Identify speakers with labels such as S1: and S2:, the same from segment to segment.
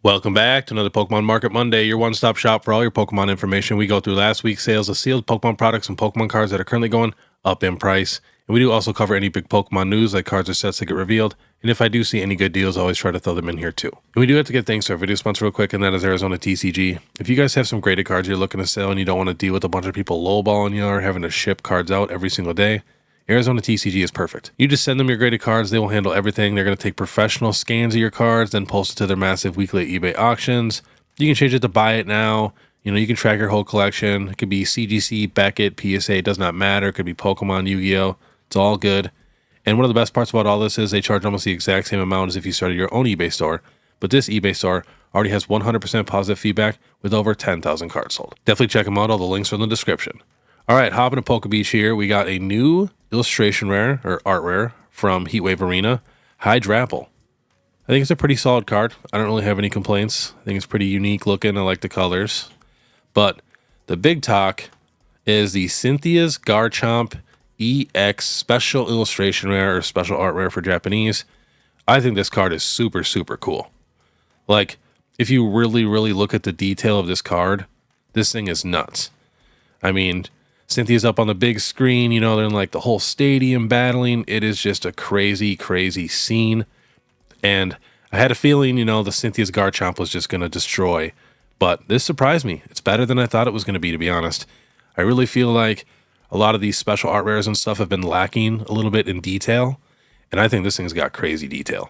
S1: Welcome back to another Pokemon Market Monday, your one-stop shop for all your Pokemon information. We go through last week's sales of sealed Pokemon products and Pokemon cards that are currently going up in price. And we do also cover any big Pokemon news, like cards or sets that get revealed. And if I do see any good deals, I always try to throw them in here too. And we do have to get thanks to our video sponsor real quick, and that is ARIZONATCG. If you guys have some graded cards you're looking to sell and you don't want to deal with a bunch of people lowballing you or having to ship cards out every single day, ARIZONATCG is perfect. You just send them your graded cards, they will handle everything. They're going to take professional scans of your cards, then post it to their massive weekly eBay auctions. You can change it to buy it now. You know, you can track your whole collection. It could be CGC, Beckett, PSA, it does not matter. It could be Pokemon, Yu-Gi-Oh! It's all good. And one of the best parts about all this is they charge almost the exact same amount as if you started your own eBay store. But this eBay store already has 100% positive feedback with over 10,000 cards sold. Definitely check them out. All the links are in the description. All right, hopping to PokeBeard here. We got a new illustration rare, or art rare, from Heatwave Arena, Hydrapple. I think it's a pretty solid card. I don't really have any complaints. I think it's pretty unique looking. I like the colors. But the big talk is the Cynthia's Garchomp EX special illustration rare, or special art rare for Japanese. I think this card is super, super cool. Like, if you really, really look at the detail of this card, this thing is nuts. I mean, Cynthia's up on the big screen, you know, they're in like the whole stadium battling. It is just a crazy, crazy scene. And I had a feeling, you know, the Cynthia's Garchomp was just going to destroy. But this surprised me. It's better than I thought it was going to be honest. I really feel like a lot of these special art rares and stuff have been lacking a little bit in detail. And I think this thing's got crazy detail.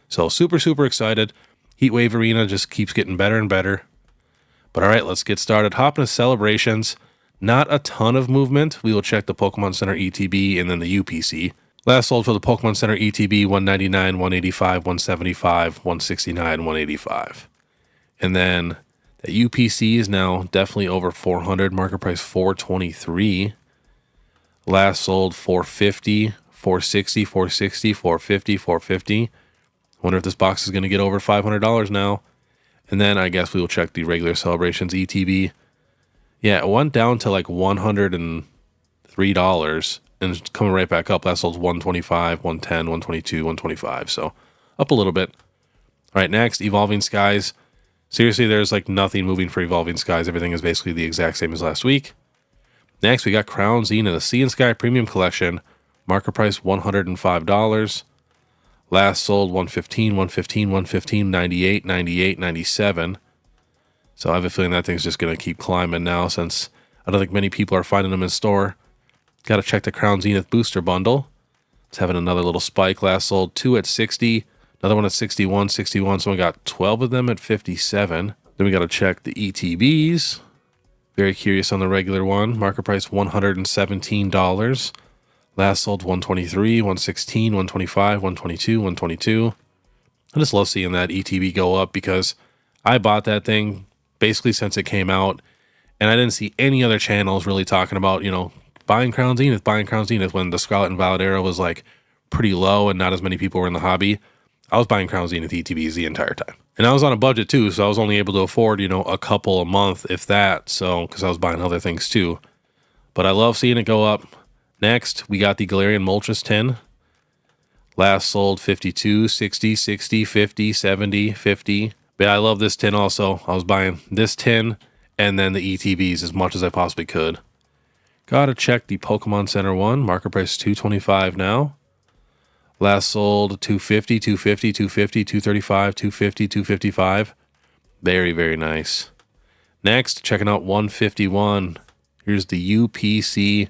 S1: So super, super excited. Heatwave Arena just keeps getting better and better. But all right, let's get started. Hop into celebrations. Not a ton of movement. We will check the Pokemon Center ETB and then the UPC. Last sold for the Pokemon Center ETB, 199, 185, 175, 169, 185. And then the UPC is now definitely over 400. Market price 423. Last sold 450, 460, 460, 450, 450. Wonder if this box is going to get over $500 now. And then I guess we will check the regular celebrations ETB. Yeah, it went down to like $103 and it's coming right back up. Last sold 125, 110, 122, 125. So up a little bit. All right, next, Evolving Skies. Seriously, there's like nothing moving for Evolving Skies. Everything is basically the exact same as last week. Next, we got Crown Zenith, the Sea and Sky Premium Collection. Market price $105. Last sold 115, 115, 115, 98, 98, 97. So I have a feeling that thing's just going to keep climbing now since I don't think many people are finding them in store. Got to check the Crown Zenith Booster Bundle. It's having another little spike. Last sold 2 at 60. Another one at 61, 61. So we got 12 of them at 57. Then we got to check the ETBs. Very curious on the regular one. Market price $117. Last sold 123, 116, 125, 122, 122. I just love seeing that ETB go up because I bought that thing basically since it came out, and I didn't see any other channels really talking about, you know, buying Crown Zenith when the Scarlet and Violet era was like pretty low and not as many people were in the hobby. I was buying Crown Zenith ETBs the entire time. And I was on a budget too, so I was only able to afford, you know, a couple a month, if that, so, because I was buying other things too. But I love seeing it go up. Next, we got the Galarian Moltres tin. Last sold 52, 60, 60, 50, 70, 50. But I love this tin also. I was buying this tin and then the ETBs as much as I possibly could. Gotta check the Pokemon Center one. Market price $225 now. Last sold 250, 250, 250, 235, 250, 255. Very, very nice. Next, checking out 151. Here's the UPC.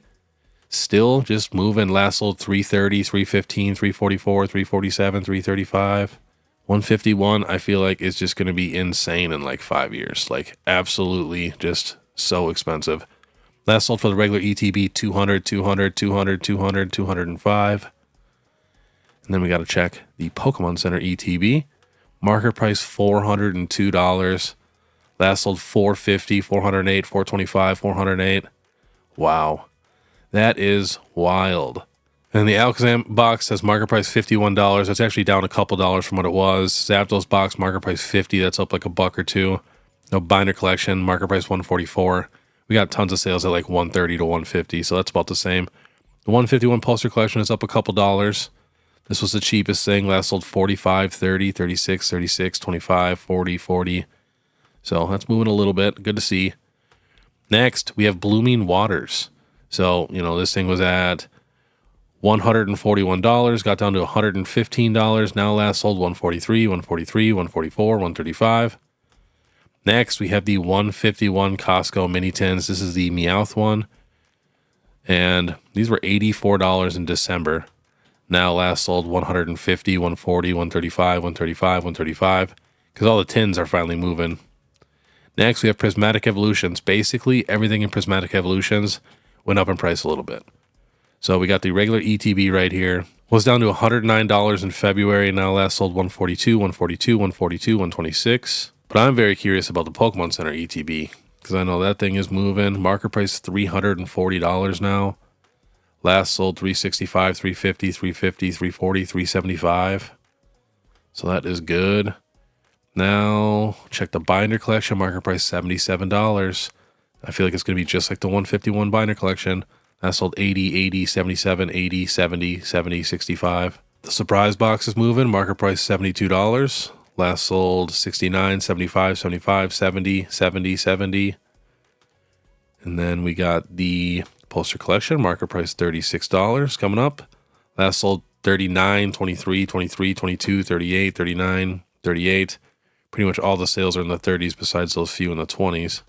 S1: Still just moving. Last sold 330, 315, 344, 347, 335. 151, I feel like is just going to be insane in like 5 years. Like absolutely just so expensive. Last sold for the regular ETB 200, 200, 200, 200, 205. And then we got to check the Pokemon Center ETB. Market price $402. Last sold 450, 408, 425, 408. Wow. That is wild. And the Alakazam box has market price $51. That's actually down a couple dollars from what it was. Zapdos box, market price $50. That's up like a buck or two. No binder collection, market price $144. We got tons of sales at like $130 to $150, so that's about the same. The 151 poster collection is up a couple dollars. This was the cheapest thing. Last sold 45, 30, 36, 36, 25, 40, 40. So that's moving a little bit. Good to see. Next, we have Blooming Waters. So, this thing was at $141, got down to $115. Now last sold 143, 143, 144, 135. Next, we have the 151 Costco mini tins. This is the Meowth one. And these were $84 in December. Now last sold 150, 140, 135, 135, 135. Because all the tins are finally moving. Next, we have Prismatic Evolutions. Basically, everything in Prismatic Evolutions went up in price a little bit. So we got the regular ETB right here. Was down to $109 in February. Now last sold 142, 142, 142, 126. But I'm very curious about the Pokemon Center ETB. Because I know that thing is moving. Market price $340 now. Last sold 365, 350, 350, 340, 375. So that is good. Now, check the binder collection. Market price $77. I feel like it's going to be just like the 151 binder collection. That sold 80, 80, 77, 80, 70, 70, 65. The surprise box is moving. Market price $72. Last sold 69, 75, 75, 70, 70, 70. And then we got the poster collection. Market price $36 coming up. Last sold 39, 23, 23, 22, 38, 39, 38. Pretty much all the sales are in the 30s besides those few in the 20s.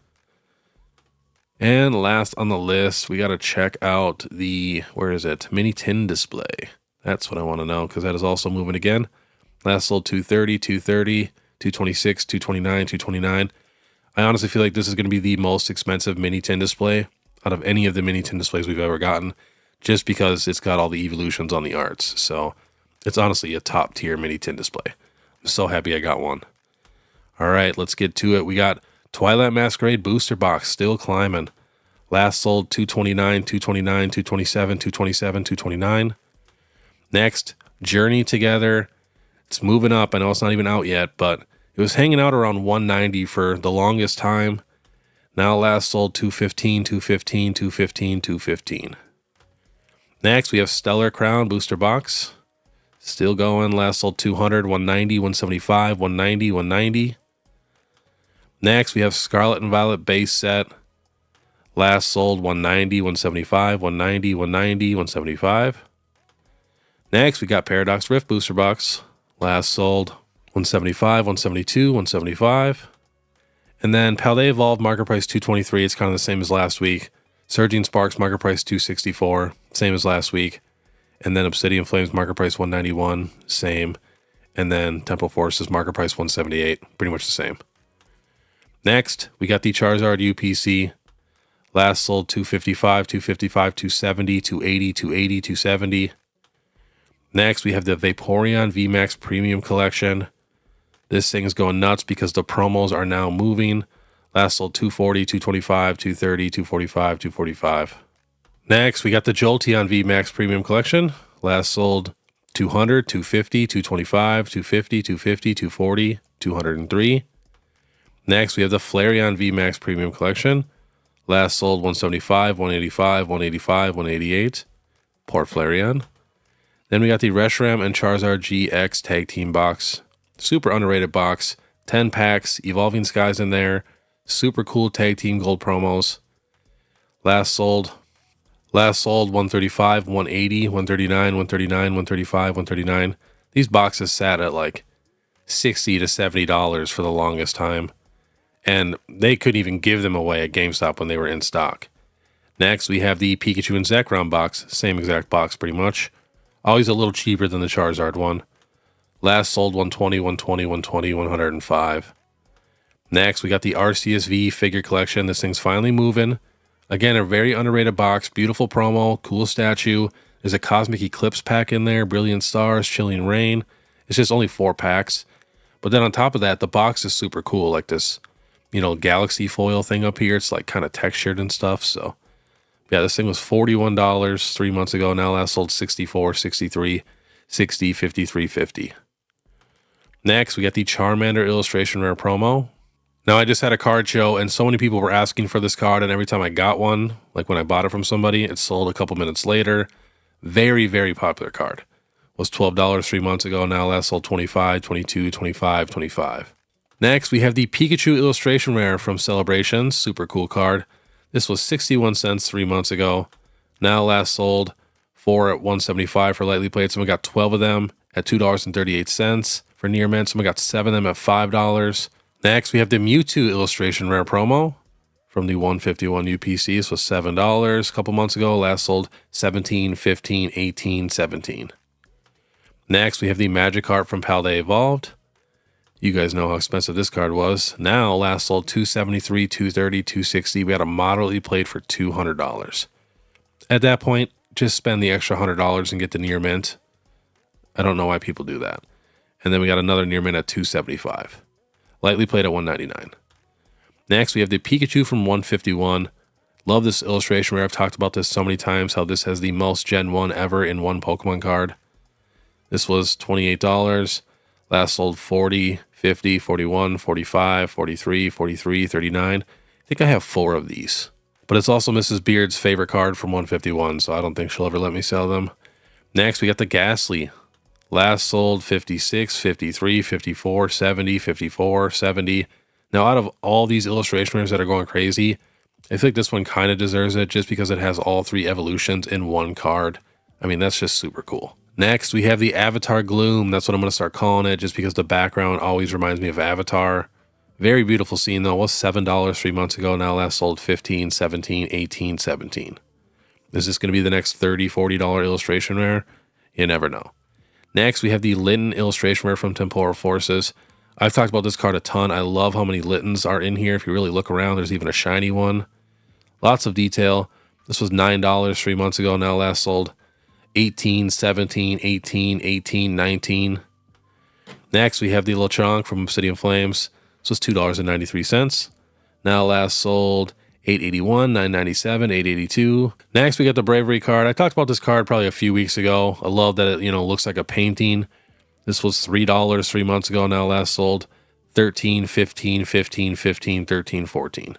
S1: And last on the list, we got to check out the, where is it? Mini tin display. That's what I want to know because that is also moving again. Last sold 230, 230, 226, 229, 229. I honestly feel like this is going to be the most expensive mini tin display out of any of the mini tin displays we've ever gotten, just because it's got all the evolutions on the arts. So it's honestly a top tier mini tin display. I'm so happy I got one. All right, let's get to it. We got Twilight Masquerade booster box still climbing. Last sold 229, 229, 227, 227, 229. Next, Journey Together. It's moving up. I know it's not even out yet, but it was hanging out around 190 for the longest time. Now last sold 215, 215, 215, 215. Next, we have Stellar Crown booster box. Still going. Last sold 200, 190, 175, 190, 190. Next, we have Scarlet and Violet base set. Last sold 190, 175, 190, 190, 175. Next, we got Paradox Rift booster box. Last sold 175, 172, 175. And then Paldea Evolved market price 223. It's kind of the same as last week. Surging Sparks market price 264. Same as last week. And then Obsidian Flames market price 191. Same. And then Temple Forces market price 178. Pretty much the same. Next, we got the Charizard UPC. Last sold 255, 255, 270, 280, 280, 270. Next, we have the Vaporeon VMAX Premium Collection. This thing is going nuts because the promos are now moving. Last sold 240, 225, 230, 245, 245. Next, we got the Jolteon VMAX Premium Collection. Last sold 200, 250, 225, 250, 250, 240, 203. Next, we have the Flareon VMAX Premium Collection. Last sold 175, 185, 185, 188. Poor Flareon. Then we got the Reshiram and Charizard GX Tag Team Box. Super underrated box. 10 packs, Evolving Skies in there. Super cool Tag Team Gold promos. Last sold 135, 180, 139, 139, 135, 139. These boxes sat at like $60 to $70 for the longest time. And they couldn't even give them away at GameStop when they were in stock. Next, we have the Pikachu and Zekrom box. Same exact box, pretty much. Always a little cheaper than the Charizard one. Last sold 120, 120, 120, 105. Next, we got the RCSV figure collection. This thing's finally moving. Again, a very underrated box. Beautiful promo. Cool statue. There's a Cosmic Eclipse pack in there. Brilliant Stars. Chilling Rain. It's just only 4 packs. But then on top of that, the box is super cool. Like this, galaxy foil thing up here. It's like kind of textured and stuff. So yeah, this thing was $41 3 months ago. Now last sold 64, 63, 60, 53, 50. Next, we got the Charmander illustration rare promo. Now I just had a card show and so many people were asking for this card, and every time I got one, like when I bought it from somebody, it sold a couple minutes later. Very, very popular card. Was $12 3 months ago. Now last sold $25, $22, $25, $25. Next, we have the Pikachu illustration rare from Celebrations. Super cool card. This was 61 cents 3 months ago. Now last sold 4 at $1.75 for lightly played. Someone got 12 of them at $2.38 for near mint. Someone got 7 of them at $5. Next, we have the Mewtwo illustration rare promo from the 151 UPC. This was $7 a couple months ago. Last sold 17, 15, 18, 17. Next, we have the Magikarp from PRDOUCTS Evolved. You guys know how expensive this card was. Now, last sold $273, $230, $260. We had a moderately played for $200. At that point, just spend the extra $100 and get the near mint. I don't know why people do that. And then we got another near mint at $275. Lightly played at $199. Next, we have the Pikachu from 151. Love this illustration rare. I've talked about this so many times, how this has the most Gen 1 ever in one Pokemon card. This was $28. Last sold 40, 50, 41, 45, 43, 43, 39. I think I have 4 of these. But it's also Mrs. Beard's favorite card from 151, so I don't think she'll ever let me sell them. Next, we got the Ghastly. Last sold 56, 53, 54, 70, 54, 70. Now, out of all these illustration rares that are going crazy, I think this one kind of deserves it just because it has all 3 evolutions in one card. I mean, that's just super cool. Next, we have the Avatar Gloom. That's what I'm going to start calling it just because the background always reminds me of Avatar. Very beautiful scene, though. It was $7 3 months ago. Now last sold 15, 17, 18, 17. Is this going to be the next $30, $40 illustration rare? You never know. Next, we have the Litten illustration rare from Temporal Forces. I've talked about this card a ton. I love how many Littens are in here. If you really look around, there's even a shiny one. Lots of detail. This was $9 3 months ago. Now last sold 18, 17, 18, 18, 19. Next, we have the Lechonk from Obsidian Flames. This was $2.93. Now last sold $8.81, $9.97, $8.82. Next, we got the Bravery card. I talked about this card probably a few weeks ago. I love that it, looks like a painting. This was $3 3 months ago. Now last sold 13, 15, 15, 15, 13, 14.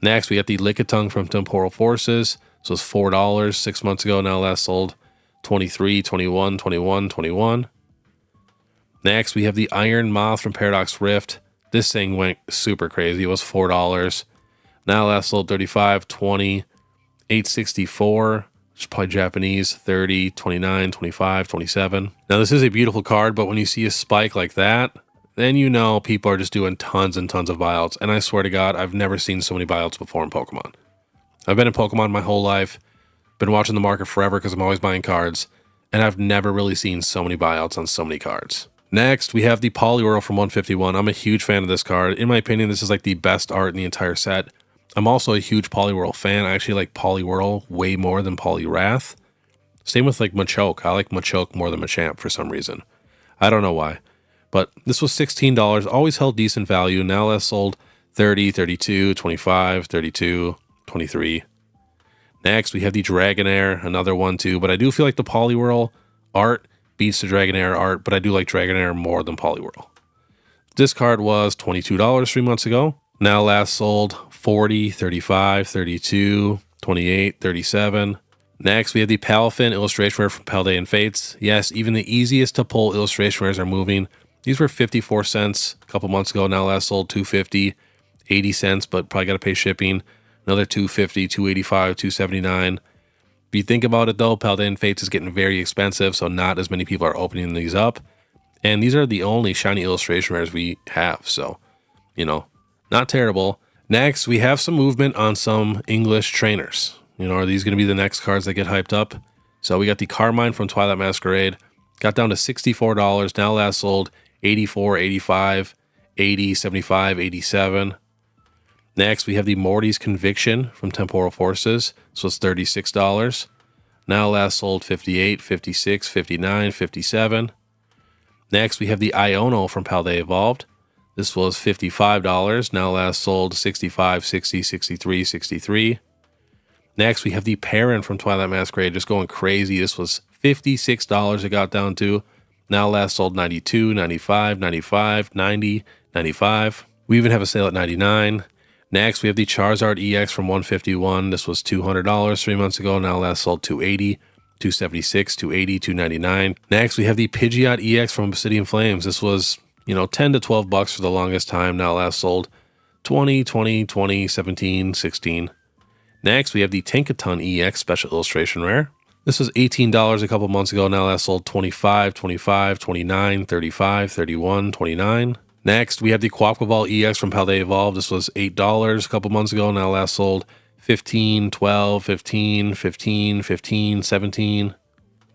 S1: Next, we got the Lickitung from Temporal Forces. This was $4 6 months ago. Now last sold 23, 21, 21, 21. Next, we have the Iron Moth from Paradox Rift. This thing went super crazy. It was $4. Now last sold 35, 20, 864, which is probably Japanese, 30, 29, 25, 27. Now this is a beautiful card, but when you see a spike like that, then you know people are just doing tons and tons of buyouts. And I swear to God, I've never seen so many buyouts before in Pokemon. I've been in Pokemon my whole life, been watching the market forever because I'm always buying cards, and I've never really seen so many buyouts on so many cards. Next, we have the Poliwhirl from 151. I'm a huge fan of this card. In my opinion, this is like the best art in the entire set. I'm also a huge Poliwhirl fan. I actually like Poliwhirl way more than Poliwrath. Same with like Machoke. I like Machoke more than Machamp for some reason. I don't know why. But this was $16. Always held decent value. Now last sold 30, 32, 25, 32, 23. Next, we have the Dragonair, another one too. But I do feel like the Poliwhirl art beats the Dragonair art, but I do like Dragonair more than Poliwhirl. This card was $22 3 months ago. Now last sold 40, 35, 32, 28, 37. Next, we have the Palafin illustration rare from Paldea and Fates. Yes, even the easiest to pull illustration rares are moving. These were 54 cents a couple months ago. Now last sold 250, 80 cents, but probably got to pay shipping. Another 250, 285, 279. If you think about it though, Paldea and Fates is getting very expensive, so not as many people are opening these up. And these are the only shiny illustration rares we have, so, not terrible. Next, we have some movement on some English trainers. Are these going to be the next cards that get hyped up? So we got the Carmine from Twilight Masquerade. Got down to $64. Now last sold 84, 85, 80, 75, 87. Next, we have the Morty's Conviction from Temporal Forces. This was $36. Now last sold 58, 56, 59, 57. Next, we have the Iono from Paldea Evolved. This was $55. Now last sold 65, 60, 63, 63. Next, we have the Perrin from Twilight Masquerade, just going crazy. This was $56 it got down to. Now last sold 92, 95, 95, 90, 95. We even have a sale at 99. Next, we have the Charizard EX from 151. This was $200 3 months ago. Now last sold $280, 276, 280, 299. Next, we have the Pidgeot EX from Obsidian Flames. This was, 10 to 12 bucks for the longest time. Now last sold 20, 20, 20, 17, 16. Next, we have the Tankaton EX Special Illustration Rare. This was $18 a couple months ago. Now last sold 25, 25, 29, 35, 31, 29. Next, we have the Quaquaval EX from Paldea Evolved. This was $8 a couple months ago. Now last sold 15, 12, 15, 15, 15, 17.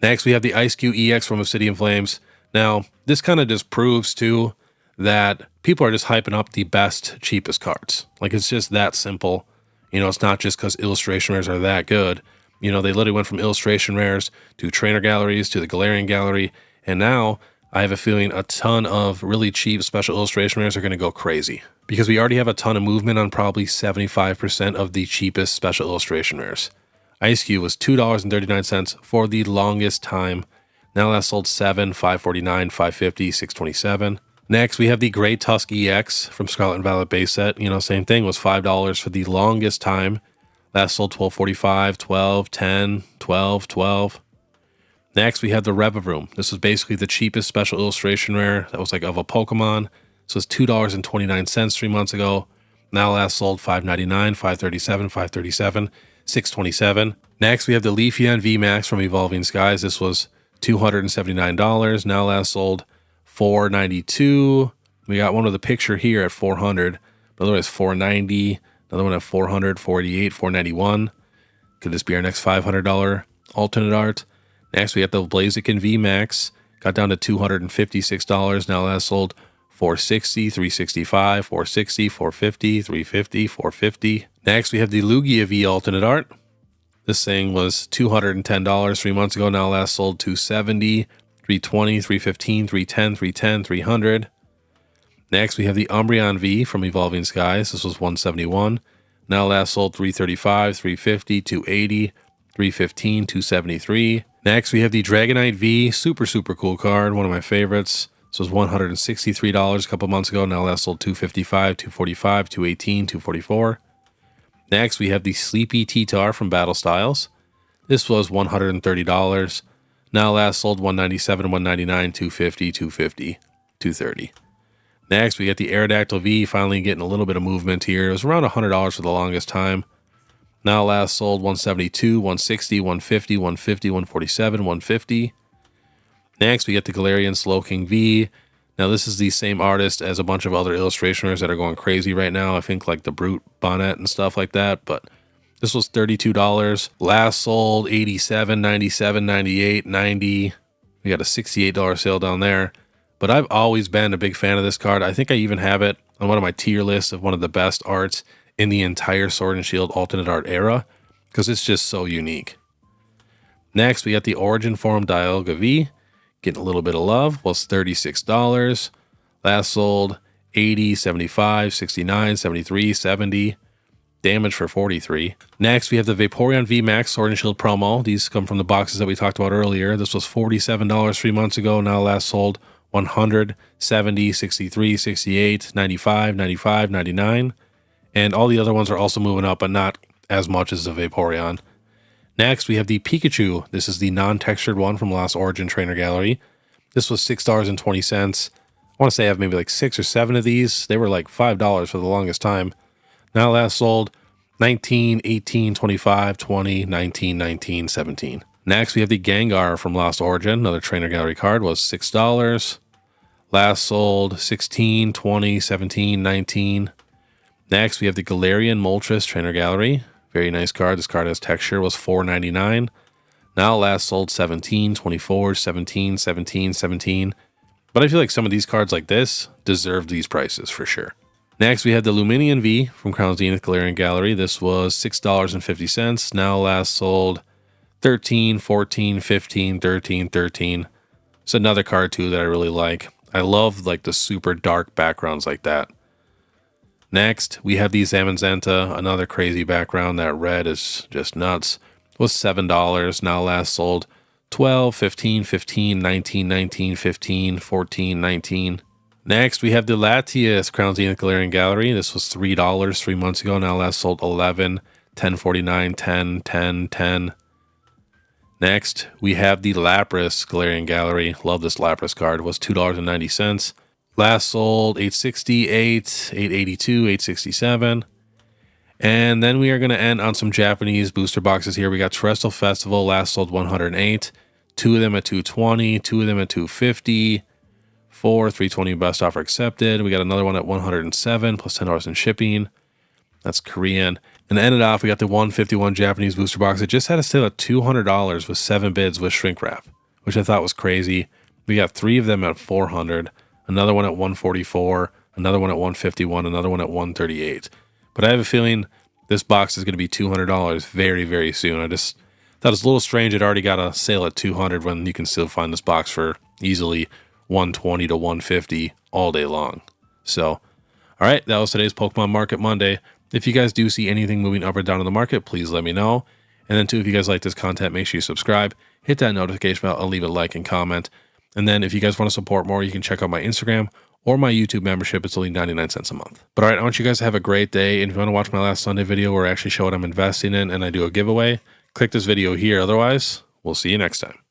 S1: Next, we have the Ice Cube EX from Obsidian Flames. Now, this kind of just proves, too, that people are just hyping up the best, cheapest cards. Like, it's just that simple. It's not just because illustration rares are that good. They literally went from illustration rares to trainer galleries to the Galarian gallery. And now, I have a feeling a ton of really cheap special illustration rares are going to go crazy. Because we already have a ton of movement on probably 75% of the cheapest special illustration rares. Ice Cube was $2.39 for the longest time. Now last sold 7, 549, 550, 627. Next, we have the Gray Tusk EX from Scarlet and Violet base set. Same thing, was $5 for the longest time. Last sold 12.45, 12, 10, 12, 12. Next, we have the Revavroom. This was basically the cheapest special illustration rare that was like of a Pokemon. This was $2.29 3 months ago. Now last sold $5.99, $5.37, $5.37, $6.27. Next, we have the Leafeon VMAX from Evolving Skies. This was $279. Now last sold $492. We got one with a picture here at $400. Another one is $490. Another one at $400, $488, $491. Could this be our next $500 alternate art? Next, we got the Blaziken VMAX. Got down to $256. Now last sold $460, $365, $460, $450, $350, $450. Next, we have the Lugia V alternate art. This thing was $210 3 months ago. Now last sold $270, $320, $315, $310, $310, $300. Next, we have the Umbreon V from Evolving Skies. This was $171. Now last sold $335, $350, $280, $315, $273. Next, we have the Dragonite V. Super cool card. One of my favorites. This was $163 a couple months ago. Now last sold $255, $245, $218, $244. Next, we have the Sleepy T-Tar from Battle Styles. This was $130. Now last sold $197, $199, $250, $250, $230. Next, we get the Aerodactyl V, finally getting a little bit of movement here. It was around $100 for the longest time. Now last sold $172, $160, $150, $150, $147, $150. Next, we get the Galarian Slowking V. Now, this is the same artist as a bunch of other illustrationers that are going crazy right now. I think like the Brute Bonnet and stuff like that. But this was $32. Last sold $87, $97, $98, $90. We got a $68 sale down there. But I've always been a big fan of this card. I think I even have it on one of my tier lists of one of the best arts in the entire Sword and Shield alternate art era. Because it's just so unique. Next, we got the Origin Form Dialga V. Getting a little bit of love, was $36. Last sold $80, $75, $69, $73, $70. Damage for $43. Next, we have the Vaporeon VMAX Sword and Shield promo. These come from the boxes that we talked about earlier. This was $47 3 months ago. Now last sold $100, $70, $63, $68, $95, $95, $99. And all the other ones are also moving up, but not as much as the Vaporeon. Next, we have the Pikachu. This is the non-textured one from Lost Origin Trainer Gallery. This was $6.20. I want to say I have maybe like 6 or 7 of these. They were like $5 for the longest time. Now last sold $19, $18, $25, $20, $19, $19, $17. Next, we have the Gengar from Lost Origin. Another Trainer Gallery card was $6. Last sold $16, $20, $17, $19. Next, we have the Galarian Moltres Trainer Gallery. Very nice card. This card has texture, was $4.99. Now last sold $17, $24, $17, $17, $17. But I feel like some of these cards like this deserve these prices for sure. Next, we have the Luminion V from Crown Zenith Galarian Gallery. This was $6.50. Now last sold $13, $14, $15, $13, $13. It's another card too that I really like. I love like the super dark backgrounds like that. Next, we have the Zamazenta, another crazy background. That red is just nuts. It was $7. Now last sold $12, $15, $15, $19, $19, $15, $14, $19. Next, we have the Latias Crown Zenith Galarian Gallery. This was $3 3 months ago. Now last sold $11, $10.49, $10, $10, $10. Next, we have the Lapras Galarian Gallery. Love this Lapras card. It was $2.90. Last sold $868, $882, $867. And then we are going to end on some Japanese booster boxes here. We got Terrestrial Festival, last sold 108. 2 of them at 220, 2 of them at 250. 4, 320 best offer accepted. We got another one at 107 plus $10 in shipping. That's Korean. And to end it off, we got the 151 Japanese booster box. It just had a sale at $200 with 7 bids with shrink wrap, which I thought was crazy. We got 3 of them at 400, another one at 144, another one at 151, another one at 138. But I have a feeling this box is going to be $200 very, very soon. I just thought it was a little strange. It already got a sale at 200 when you can still find this box for easily 120 to 150 all day long. So, all right, that was today's Pokemon Market Monday. If you guys do see anything moving up or down in the market, please let me know. And then too, if you guys like this content, make sure you subscribe, hit that notification bell, and leave a like and comment. And then if you guys want to support more, you can check out my Instagram or my YouTube membership. It's only 99 cents a month. But all right, I want you guys to have a great day. And if you want to watch my last Sunday video where I actually show what I'm investing in and I do a giveaway, click this video here. Otherwise, we'll see you next time.